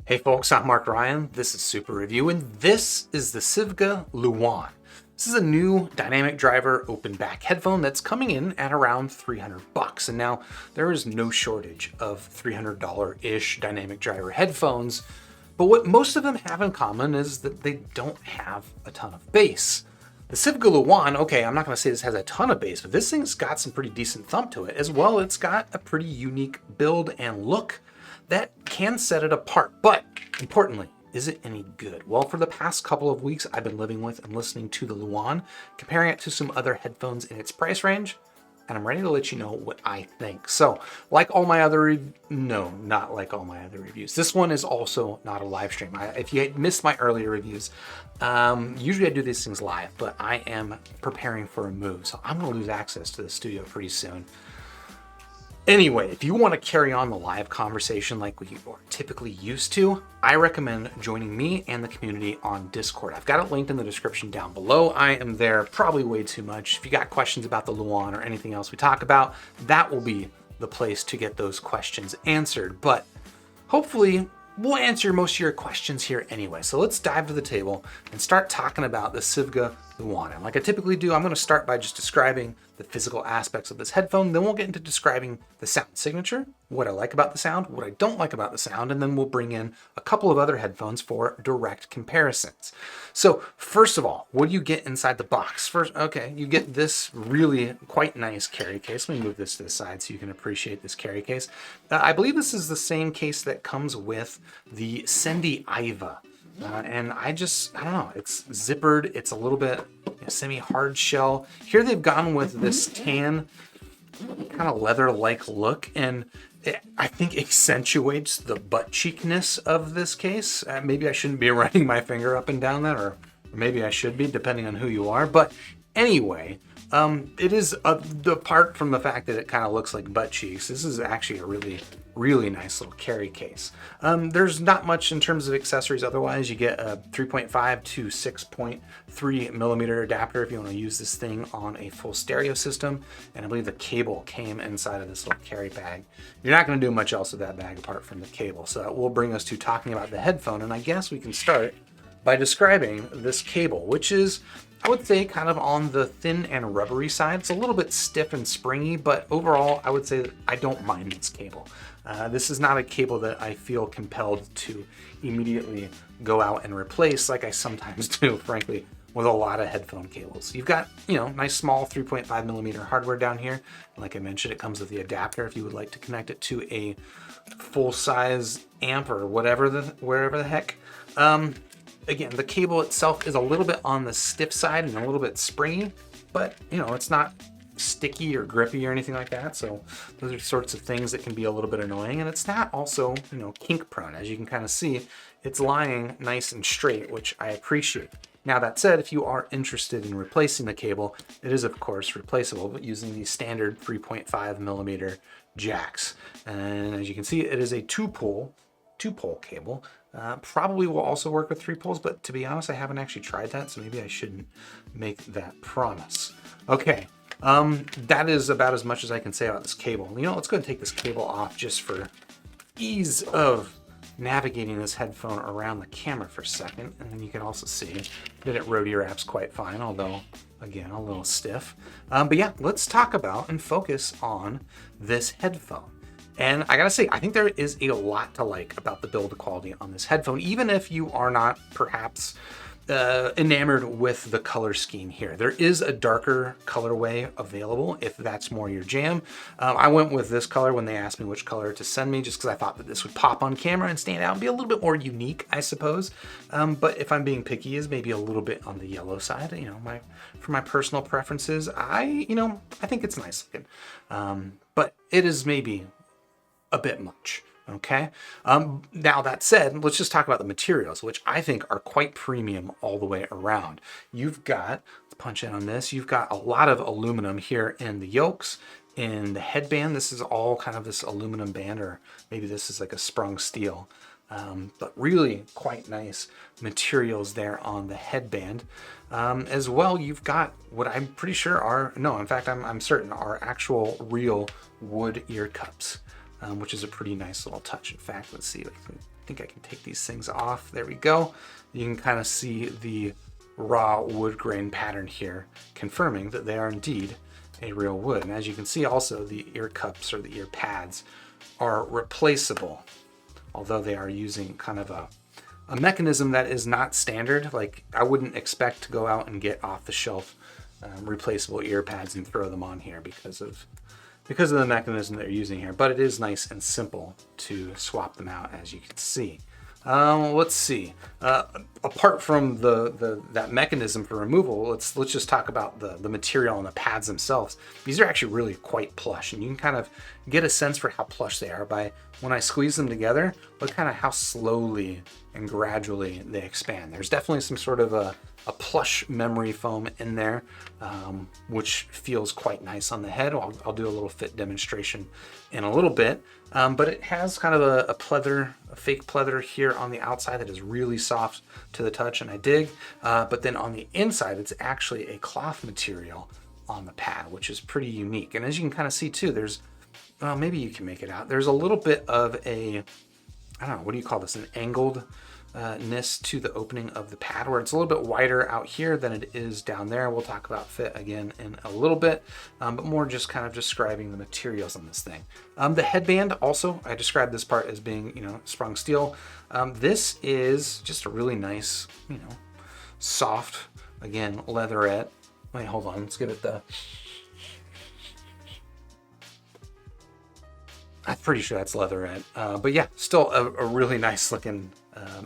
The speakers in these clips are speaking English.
Hey folks, I'm Mark Ryan. This is Super Review, and this is the Sivga Luan. This is a new dynamic driver open back headphone that's coming in at around $300. And now there is no shortage of $300-ish dynamic driver headphones, but what most of them have in common is that they don't have a ton of bass. The Sivga Luan, okay, I'm not going to say this has a ton of bass, but this thing's got some pretty decent thump to it. As well, it's got a pretty unique build and look that can set it apart. But importantly, is it any good? Well, for the past couple of weeks, I've been living with and listening to the Luan, comparing it to some other headphones in its price range, and I'm ready to let you know what I think. So, like all my other not like all my other reviews. This one is also not a live stream. If you missed my earlier reviews, usually I do these things live, but I am preparing for a move, so I'm gonna lose access to the studio pretty soon. Anyway, if you want to carry on the live conversation like we are typically used to, I recommend joining me and the community on Discord. I've got it linked in the description down below. I am there probably way too much. If you got questions about the Luan or anything else we talk about, that will be the place to get those questions answered. But hopefully we'll answer most of your questions here anyway. So let's dive to the table and start talking about the Sivga Luan. And like I typically do, I'm going to start by just describing the physical aspects of this headphone. Then we'll get into describing the sound signature, what I like about the sound, what I don't like about the sound, and then we'll bring in a couple of other headphones for direct comparisons. So first of all, what do you get inside the box? First, okay, you get this really quite nice carry case. Let me move this to the side so you can appreciate this carry case. I believe this is the same case that comes with the Sundara DT. And I don't know, it's zippered, it's a little bit semi-hard shell. Here they've gone with this tan kind of leather-like look, and I think accentuates the butt cheekness of this case. Maybe I shouldn't be running my finger up and down that, or maybe I should be, depending on who you are. But anyway, it is, apart from the fact that it kind of looks like butt cheeks, this is actually a really nice little carry case. There's not much in terms of accessories otherwise. You get a 3.5 to 6.3 millimeter adapter if you want to use this thing on a full stereo system, and I believe the cable came inside of this little carry bag. You're not going to do much else with that bag apart from the cable, so that will bring us to talking about the headphone, and I guess we can start by describing this cable, which is, I would say, kind of on the thin and rubbery side. It's a little bit stiff and springy, but overall, I would say that I don't mind this cable. This is not a cable that I feel compelled to immediately go out and replace like I sometimes do, frankly, with a lot of headphone cables. You've got, nice small 3.5 millimeter hardware down here. Like I mentioned, it comes with the adapter if you would like to connect it to a full-size amp or wherever the heck. Again, the cable itself is a little bit on the stiff side and a little bit springy, but it's not sticky or grippy or anything like that. So those are sorts of things that can be a little bit annoying, and it's not also, kink prone. As you can kind of see, it's lying nice and straight, which I appreciate. Now that said, if you are interested in replacing the cable, it is of course replaceable, but using the standard 3.5 millimeter jacks. And as you can see, it is a two-pole cable. Probably will also work with 3 poles, but to be honest, I haven't actually tried that, so maybe I shouldn't make that promise. Okay, that is about as much as I can say about this cable. Let's go ahead and take this cable off just for ease of navigating this headphone around the camera for a second, and then you can also see that it roadie wraps quite fine, although, again, a little stiff. But yeah, let's talk about and focus on this headphone. And I gotta say, I think there is a lot to like about the build quality on this headphone, even if you are not perhaps enamored with the color scheme here. There is a darker colorway available if that's more your jam. I went with this color when they asked me which color to send me, just because I thought that this would pop on camera and stand out and be a little bit more unique, I suppose. But if I'm being picky, is maybe a little bit on the yellow side. For my personal preferences, I think it's nice looking, but it is maybe a bit much. Okay. Now that said, let's just talk about the materials, which I think are quite premium all the way around. You've got, let's punch in on this, you've got a lot of aluminum here in the yokes, in the headband. This is all kind of this aluminum band, or maybe this is like a sprung steel. But really quite nice materials there on the headband. As well, you've got what I'm pretty sure are, no, in fact, I'm certain are actual real wood ear cups. Which is a pretty nice little touch. In fact, let's see, think I can take these things off. There we go. You can kind of see the raw wood grain pattern here, confirming that they are indeed a real wood. And as you can see also, the ear cups or the ear pads are replaceable, although they are using kind of a mechanism that is not standard. Like, I wouldn't expect to go out and get off the shelf replaceable ear pads and throw them on here because of the mechanism they're using here, but it is nice and simple to swap them out, as you can see. Let's see. Apart from that mechanism for removal, let's just talk about the material and the pads themselves. These are actually really quite plush, and you can kind of get a sense for how plush they are by when I squeeze them together. Look kind of how slowly and gradually they expand. There's definitely some sort of a plush memory foam in there, which feels quite nice on the head. I'll do a little fit demonstration in a little bit, but it has kind of a pleather, a fake pleather here on the outside that is really soft to the touch, and I dig. But then on the inside, it's actually a cloth material on the pad, which is pretty unique. And as you can kind of see too, there's, well, maybe you can make it out. There's a little bit of a, I don't know, what do you call this? An angled ness to the opening of the pad, where it's a little bit wider out here than it is down there. We'll talk about fit again in a little bit, but more just kind of describing the materials on this thing. The headband also, I described this part as being, sprung steel. This is just a really nice, soft, again, leatherette. Wait, hold on, let's give it the, I'm pretty sure that's leatherette, but yeah, still a really nice looking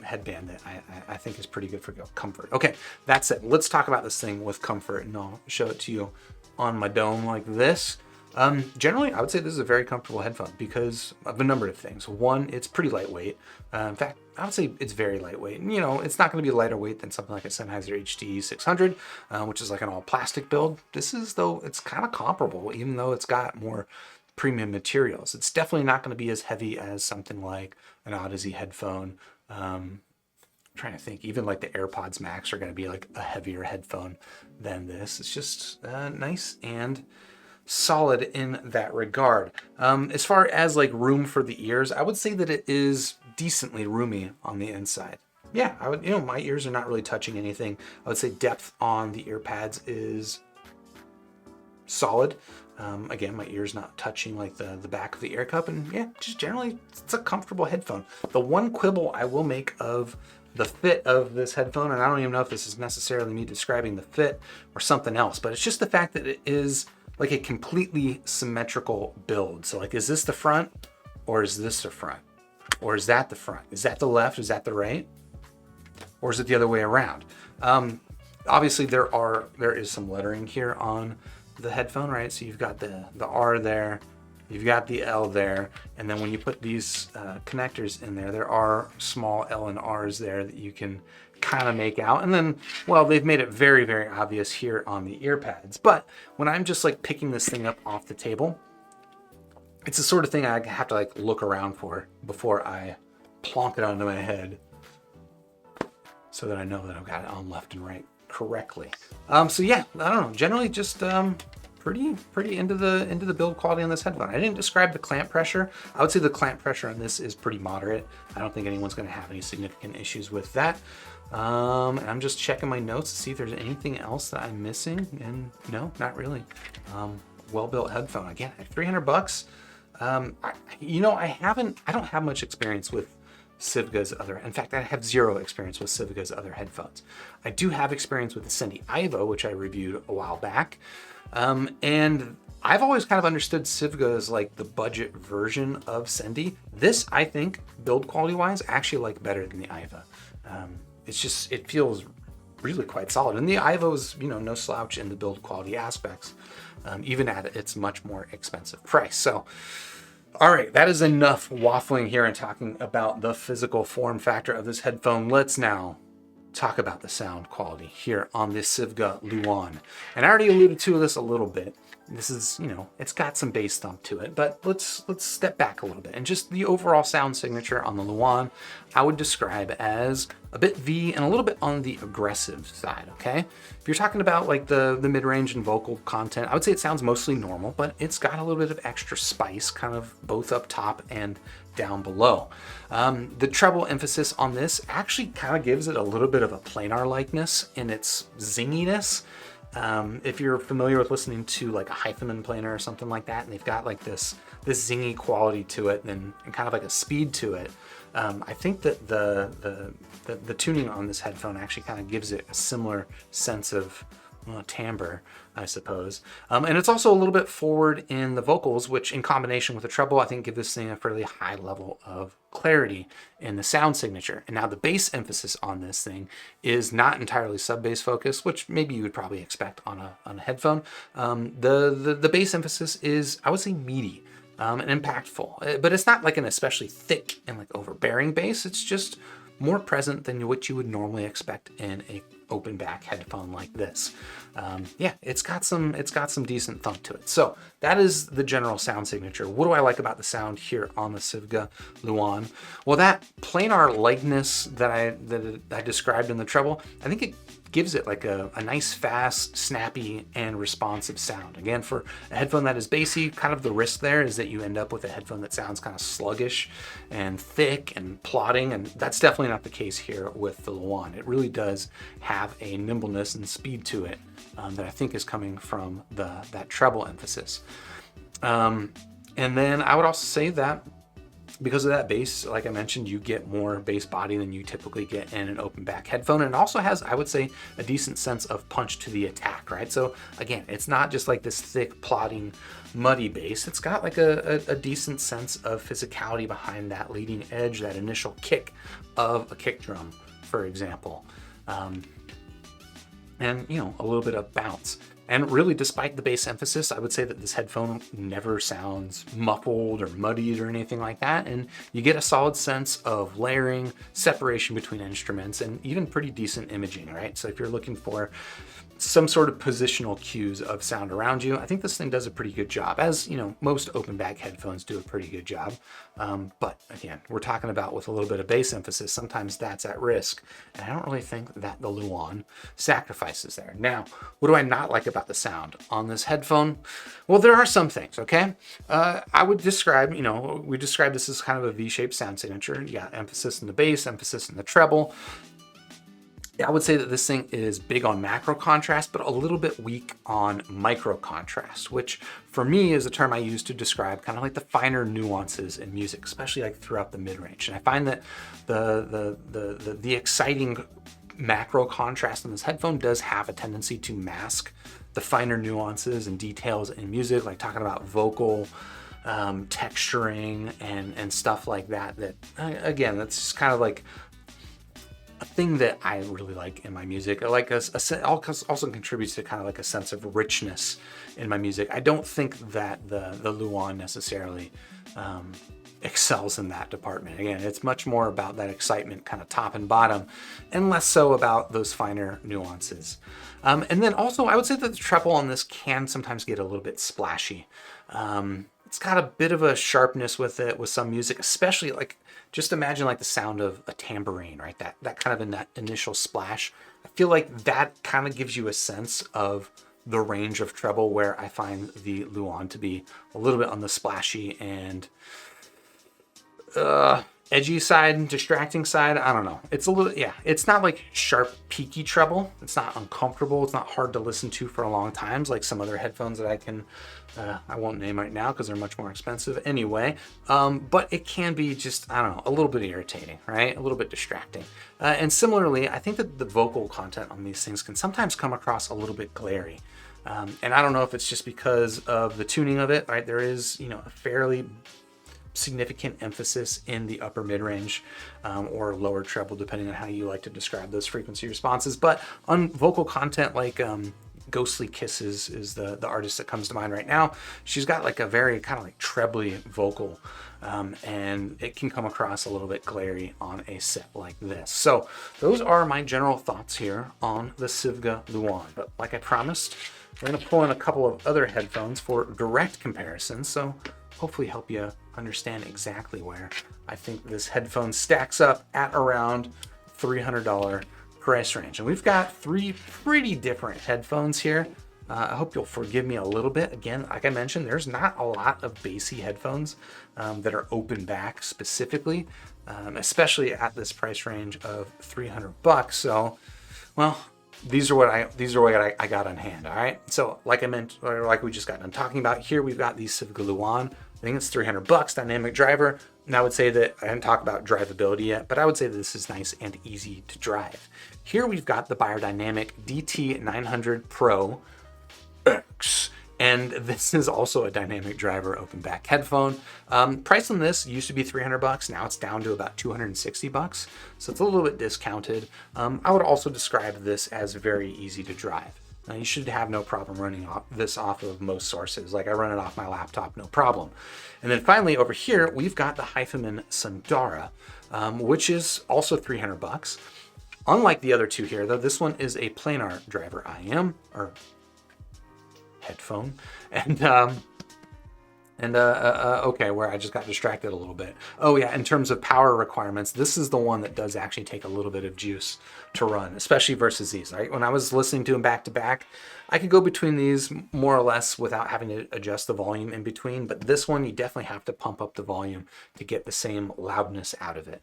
headband that I think is pretty good for comfort. Okay, that's it. Let's talk about this thing with comfort, and I'll show it to you on my dome like this. Generally, I would say this is a very comfortable headphone because of a number of things. One, it's pretty lightweight. In fact, I would say it's very lightweight. And, it's not going to be lighter weight than something like a Sennheiser HD 600, which is like an all plastic build. This is, though, it's kind of comparable, even though it's got more premium materials. It's definitely not going to be as heavy as something like an Odyssey headphone. I'm trying to think, even like the AirPods Max are going to be like a heavier headphone than this. It's just nice and solid in that regard. As far as like room for the ears, I would say that it is decently roomy on the inside. Yeah, I would, my ears are not really touching anything. I would say depth on the ear pads is solid. Again, my ear's not touching like the back of the ear cup, and yeah, just generally it's a comfortable headphone. The one quibble I will make of the fit of this headphone, and I don't even know if this is necessarily me describing the fit or something else, but it's just the fact that it is like a completely symmetrical build. So like, is this the front, or is this the front, or is that the front? Is that the left? Is that the right? Or is it the other way around? Obviously there is some lettering here on the headphone, right? So you've got the R there, you've got the L there, and then when you put these connectors in there are small L and R's there that you can kind of make out. And then, well, they've made it very, very obvious here on the ear pads. But when I'm just like picking this thing up off the table, it's the sort of thing I have to like look around for before I plonk it onto my head, so that I know that I've got it on left and right correctly. So yeah, I don't know, generally just pretty into the build quality on this headphone. I didn't describe the clamp pressure. I would say the clamp pressure on this is pretty moderate. I don't think anyone's going to have any significant issues with that. And I'm just checking my notes to see if there's anything else that I'm missing, and no, not really. Well-built headphone. Again, at $300. I don't have much experience with Sivga's other, in fact, I have zero experience with Sivga's other headphones. I do have experience with the Sendy Ivo, which I reviewed a while back. And I've always kind of understood Sivga as like the budget version of Sendy. This, I think, build quality wise, actually like better than the Ivo. It feels really quite solid. And the Ivo's, no slouch in the build quality aspects, even at its much more expensive price. So, all right, that is enough waffling here and talking about the physical form factor of this headphone. Let's now talk about the sound quality here on this Sivga Luan. And I already alluded to this a little bit. This is, you know, it's got some bass thump to it, but let's step back a little bit. And just the overall sound signature on the Luan, I would describe as a bit V and a little bit on the aggressive side, okay? If you're talking about like the mid-range and vocal content, I would say it sounds mostly normal, but it's got a little bit of extra spice, kind of both up top and down below. The treble emphasis on this actually kind of gives it a little bit of a planar likeness in its zinginess. If you're familiar with listening to like a Hyphenman planar or something like that, and they've got like this zingy quality to it and kind of like a speed to it, I think that the tuning on this headphone actually kind of gives it a similar sense of timbre, I suppose. And it's also a little bit forward in the vocals, which in combination with the treble, I think give this thing a fairly high level of clarity in the sound signature. And now the bass emphasis on this thing is not entirely sub-bass focused, which maybe you would probably expect on a headphone. The bass emphasis is, I would say, meaty and impactful, but it's not like an especially thick and like overbearing bass. It's just more present than what you would normally expect in a open back headphone like this. Yeah, it's got some decent thump to it. So that is the general sound signature. What do I like about the sound here on the Sivga Luan? Well, that planar lightness that I described in the treble, I think it gives it like a nice, fast, snappy, and responsive sound. Again, for a headphone that is bassy, kind of the risk there is that you end up with a headphone that sounds kind of sluggish and thick and plodding, and that's definitely not the case here with the Luan. It really does have a nimbleness and speed to it that I think is coming from that treble emphasis. And then I would also say that because of that bass, like I mentioned, you get more bass body than you typically get in an open back headphone. And it also has, I would say, a decent sense of punch to the attack, right? So again, it's not just like this thick, plodding, muddy bass. It's got like a decent sense of physicality behind that leading edge, that initial kick of a kick drum, for example. And, you know, a little bit of bounce. And really, despite the bass emphasis, I would say that this headphone never sounds muffled or muddied or anything like that. And you get a solid sense of layering, separation between instruments, and even pretty decent imaging, right? So if you're looking for some sort of positional cues of sound around you, I think this thing does a pretty good job, as you know, most open back headphones do a pretty good job. But again, we're talking about with a little bit of bass emphasis, sometimes that's at risk. And I don't really think that the Luan sacrifices there. Now, what do I not like about the sound on this headphone? Well, there are some things, okay? I would describe, you know, we describe this as kind of a V-shaped sound signature. You got emphasis in the bass, emphasis in the treble. I would say that this thing is big on macro contrast, but a little bit weak on micro contrast, which for me is a term I use to describe kind of like the finer nuances in music, especially like throughout the mid-range. And I find that the exciting macro contrast in this headphone does have a tendency to mask the finer nuances and details in music, like talking about vocal texturing and stuff like that. That again, that's just kind of like a thing that I really like in my music. I like also contributes to kind of like a sense of richness in my music. I don't think that the Luan necessarily excels in that department. Again, it's much more about that excitement kind of top and bottom, and less so about those finer nuances. And then also, I would say that the treble on this can sometimes get a little bit splashy. It's got a bit of a sharpness with it with some music, especially like, just imagine like the sound of a tambourine, right? That kind of initial splash. I feel like that kind of gives you a sense of the range of treble where I find the Luan to be a little bit on the splashy and edgy side, distracting side. I don't know. It's a little, yeah, it's not like sharp, peaky treble. It's not uncomfortable. It's not hard to listen to for a long time, like some other headphones that I won't name right now because they're much more expensive anyway. But it can be just, I don't know, a little bit irritating, right? A little bit distracting. And similarly, I think that the vocal content on these things can sometimes come across a little bit glary. And I don't know if it's just because of the tuning of it, right? There is, you know, a fairly significant emphasis in the upper mid-range or lower treble, depending on how you like to describe those frequency responses. But on vocal content like Ghostly Kisses is the artist that comes to mind right now. She's got like a very kind of like trebly vocal, and it can come across a little bit glary on a set like this. So those are my general thoughts here on the Sivga Luan. But like I promised, we're going to pull in a couple of other headphones for direct comparison, so hopefully help you understand exactly where I think this headphone stacks up at around $300 price range. And we've got three pretty different headphones here. I hope you'll forgive me a little bit. Again, like I mentioned, there's not a lot of bassy headphones that are open back specifically, especially at this price range of $300. So, well, these are what I got on hand. All right. So like I meant, or like we just got done talking about here, we've got the Sivga Luan. I think it's $300, dynamic driver. And I would say that I didn't talk about drivability yet, but I would say that this is nice and easy to drive. Here we've got the Beyerdynamic DT 900 Pro X, and this is also a dynamic driver open back headphone. Price on this used to be $300. Now it's down to about $260. So it's a little bit discounted. I would also describe this as very easy to drive. You should have no problem running this off of most sources. Like I run it off my laptop, no problem. And then finally over here, we've got the Hyphaman Sundara, which is also $300. Unlike the other two here, though, this one is a planar driver IM, or headphone. And okay, where I just got distracted a little bit. Oh yeah, in terms of power requirements, this is the one that does actually take a little bit of juice to run, especially versus these, right? When I was listening to them back to back, I could go between these more or less without having to adjust the volume in between, but this one you definitely have to pump up the volume to get the same loudness out of it.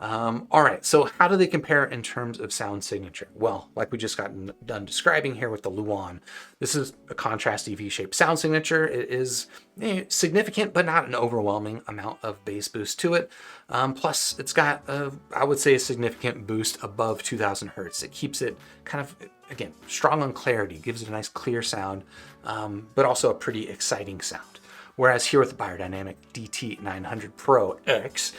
All right, so how do they compare in terms of sound signature? Well, like we just got done describing here with the Luan, this is a contrasty V-shaped sound signature. It is significant, but not an overwhelming amount of bass boost to it. Plus, it's got, I would say, a significant boost above 2000 hertz. It keeps it kind of, again, strong on clarity, gives it a nice clear sound, but also a pretty exciting sound. Whereas here with the Beyerdynamic DT 900 Pro X,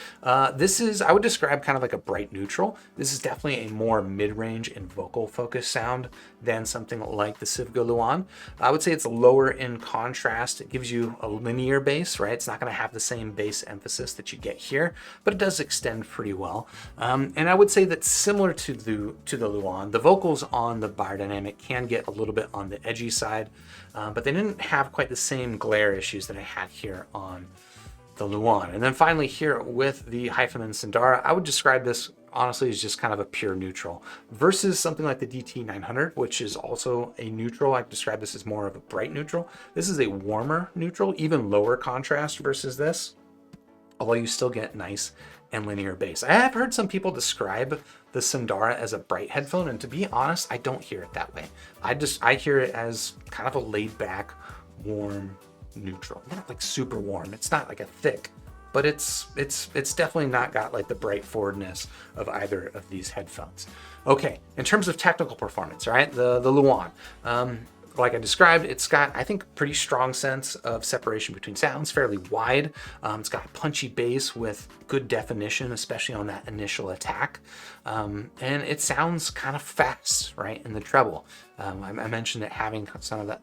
this is, I would describe kind of like a bright neutral. This is definitely a more mid-range and vocal focused sound than something like the Sivga Luan. I would say it's lower in contrast. It gives you a linear bass, right? It's not going to have the same bass emphasis that you get here, but it does extend pretty well. And I would say that similar to the Luan, the vocals on the Beyerdynamic can get a little bit on the edgy side, but they didn't have quite the same glare issues that I had here on the Luan. And then finally here with the Hyphaman Sundara, I would describe this honestly as just kind of a pure neutral versus something like the DT 900, which is also a neutral. I describe this as more of a bright neutral. This is a warmer neutral, even lower contrast versus this, although you still get nice and linear bass. I have heard some people describe the Sundara as a bright headphone, and to be honest, I don't hear it that way. I hear it as kind of a laid back, warm neutral. Not like super warm. It's not like a thick, but it's definitely not got like the bright forwardness of either of these headphones. Okay, in terms of technical performance, right? The Luan. Like I described, it's got, I think, pretty strong sense of separation between sounds, fairly wide. It's got a punchy bass with good definition, especially on that initial attack. And it sounds kind of fast, right, in the treble. I mentioned it having some of that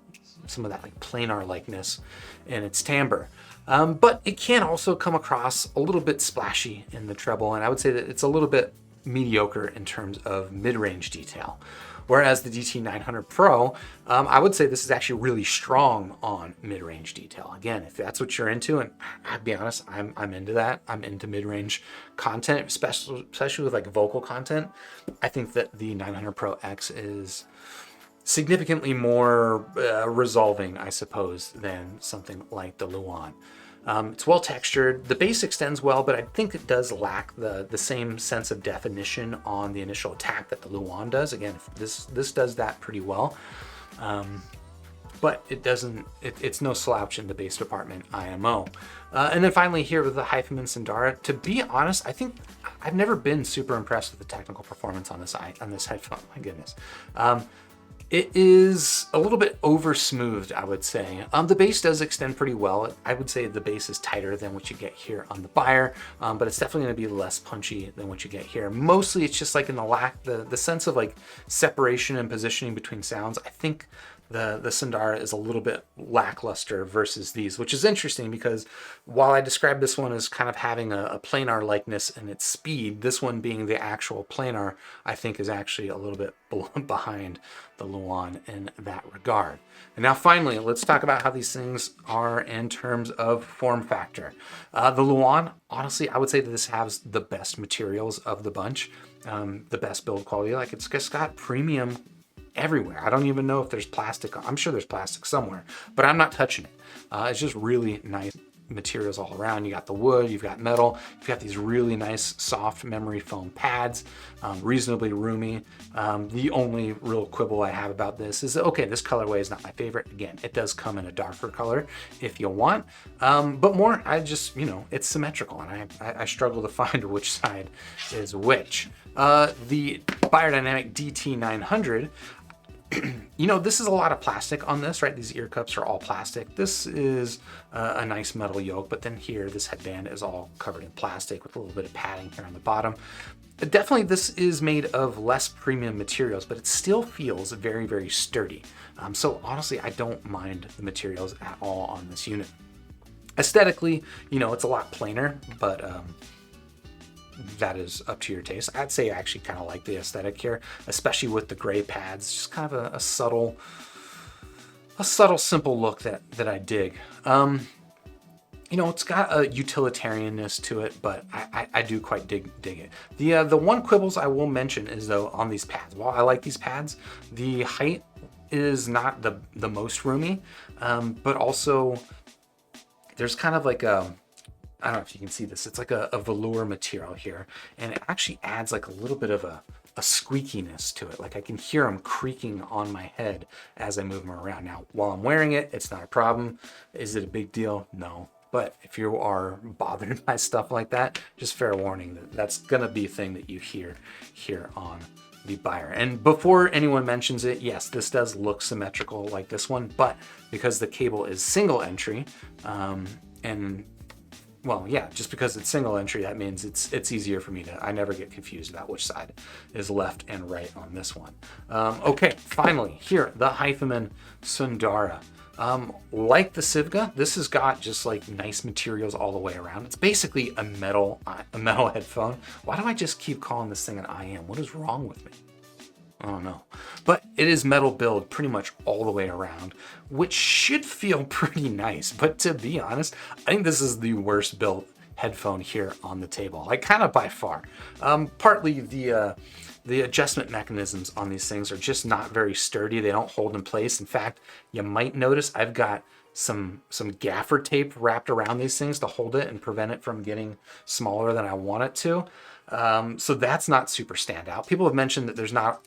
like planar likeness in its timbre. But it can also come across a little bit splashy in the treble, and I would say that it's a little bit mediocre in terms of mid-range detail. Whereas the DT 900 Pro, I would say this is actually really strong on mid-range detail. Again, if that's what you're into, and I'll be honest, I'm into that. I'm into mid-range content, especially with like vocal content. I think that the 900 Pro X is significantly more resolving, I suppose, than something like the Luan. It's well textured. The bass extends well, but I think it does lack the same sense of definition on the initial attack that the Luan does. Again, this does that pretty well, but it's no slouch in the bass department IMO. And then finally here with the Hyphaman Sundara, to be honest, I think I've never been super impressed with the technical performance on this headphone. My goodness. It is a little bit over smoothed, I would say. The bass does extend pretty well. I would say the bass is tighter than what you get here on the Beyer, but it's definitely going to be less punchy than what you get here. Mostly it's just like in the sense of like separation and positioning between sounds. I think the Sundara is a little bit lackluster versus these, which is interesting because while I describe this one as kind of having a planar likeness in its speed, this one being the actual planar, I think is actually a little bit behind the Luan in that regard. And now finally, let's talk about how these things are in terms of form factor. The Luan, honestly, I would say that this has the best materials of the bunch, the best build quality. Like it's just got premium everywhere. I don't even know if there's plastic. I'm sure there's plastic somewhere, but I'm not touching it. It's just really nice materials all around. You got the wood, you've got metal, you've got these really nice soft memory foam pads, reasonably roomy. The only real quibble I have about this is, okay, this colorway is not my favorite. Again, it does come in a darker color if you want, but more, I just, it's symmetrical, and I struggle to find which side is which. The Beyerdynamic DT900, this is a lot of plastic on this, right? These ear cups are all plastic. This is a nice metal yoke, but then here, this headband is all covered in plastic with a little bit of padding here on the bottom. Definitely, this is made of less premium materials, but it still feels very, very sturdy. So honestly, I don't mind the materials at all on this unit. Aesthetically, it's a lot plainer, but that is up to your taste. I'd say I actually kind of like the aesthetic here, especially with the gray pads. Just kind of a subtle, simple look that I dig. It's got a utilitarianness to it, but I do quite dig it. The one quibbles I will mention is, though, on these pads. While I like these pads, the height is not the most roomy, but also there's kind of like a, I don't know if you can see this, it's like a velour material here, and it actually adds like a little bit of a squeakiness to it. Like I can hear them creaking on my head as I move them around. Now, while I'm wearing it, it's not a problem. Is it a big deal? No. But if you are bothered by stuff like that, just fair warning that that's gonna be a thing that you hear here on the Beyer. And before anyone mentions it, yes, this does look symmetrical like this one, but because the cable is single entry, well, yeah, just because it's single entry, that means it's easier for me I never get confused about which side is left and right on this one. Okay, finally, here, the Hyphaman Sundara. Like the Sivga, this has got just like nice materials all the way around. It's basically a metal headphone. Why do I just keep calling this thing an IM? What is wrong with me? I don't know. But it is metal build pretty much all the way around, which should feel pretty nice. But to be honest, I think this is the worst built headphone here on the table, like kind of by far. Partly the adjustment mechanisms on these things are just not very sturdy. They don't hold in place. In fact, you might notice I've got some gaffer tape wrapped around these things to hold it and prevent it from getting smaller than I want it to. So that's not super standout. People have mentioned that there's not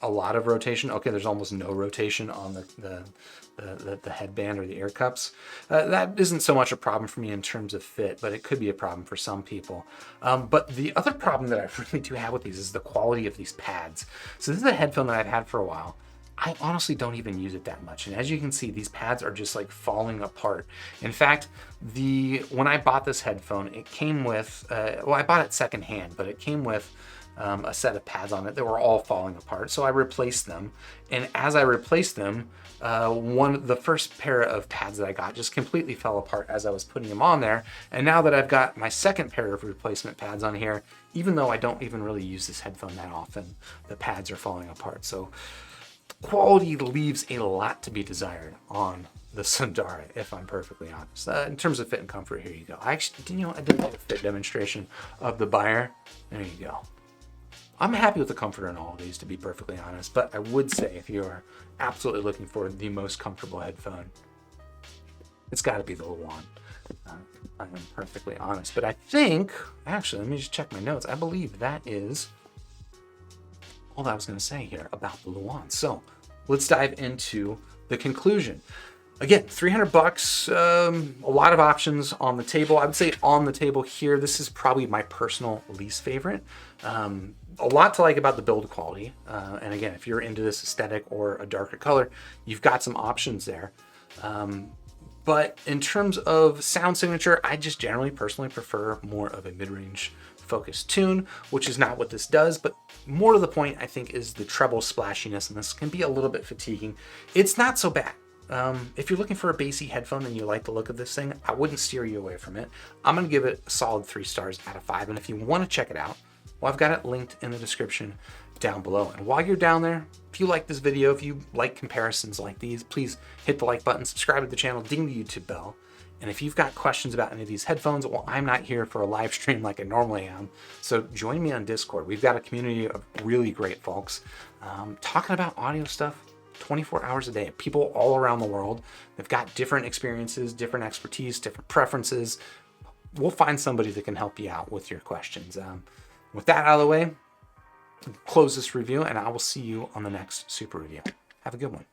a lot of rotation. Okay, there's almost no rotation on the headband or the ear cups. That isn't so much a problem for me in terms of fit, but it could be a problem for some people. But the other problem that I really do have with these is the quality of these pads. So this is a headphone that I've had for a while. I honestly don't even use it that much. And as you can see, these pads are just like falling apart. In fact, when I bought this headphone, it came with, I bought it secondhand, but it came with a set of pads on it that were all falling apart. So I replaced them. And as I replaced them, the first pair of pads that I got just completely fell apart as I was putting them on there. And now that I've got my second pair of replacement pads on here, even though I don't even really use this headphone that often, the pads are falling apart. So quality leaves a lot to be desired on the Sundara, if I'm perfectly honest. In terms of fit and comfort, here you go. I did a fit demonstration of the Beyer. There you go. I'm happy with the comfort in all of these, to be perfectly honest, but I would say if you're absolutely looking for the most comfortable headphone, it's got to be the Luan. I am perfectly honest, but I think, actually, let me just check my notes. I believe that is all that I was going to say here about the Luan. So let's dive into the conclusion. Again, $300, a lot of options on the table. I would say on the table here, this is probably my personal least favorite. A lot to like about the build quality. And again, if you're into this aesthetic or a darker color, you've got some options there. But in terms of sound signature, I just generally personally prefer more of a mid-range focus tune, which is not what this does, but more to the point, I think, is the treble splashiness, and this can be a little bit fatiguing. It's not so bad. If you're looking for a bassy headphone and you like the look of this thing, I wouldn't steer you away from it. I'm going to give it a solid 3 stars out of 5, and if you want to check it out, well, I've got it linked in the description down below. And while you're down there, if you like this video, if you like comparisons like these, please hit the like button, subscribe to the channel, ding the YouTube bell. And if you've got questions about any of these headphones, well, I'm not here for a live stream like I normally am. So join me on Discord. We've got a community of really great folks talking about audio stuff 24 hours a day. People all around the world. They've got different experiences, different expertise, different preferences. We'll find somebody that can help you out with your questions. With that out of the way, close this review, and I will see you on the next super review. Have a good one.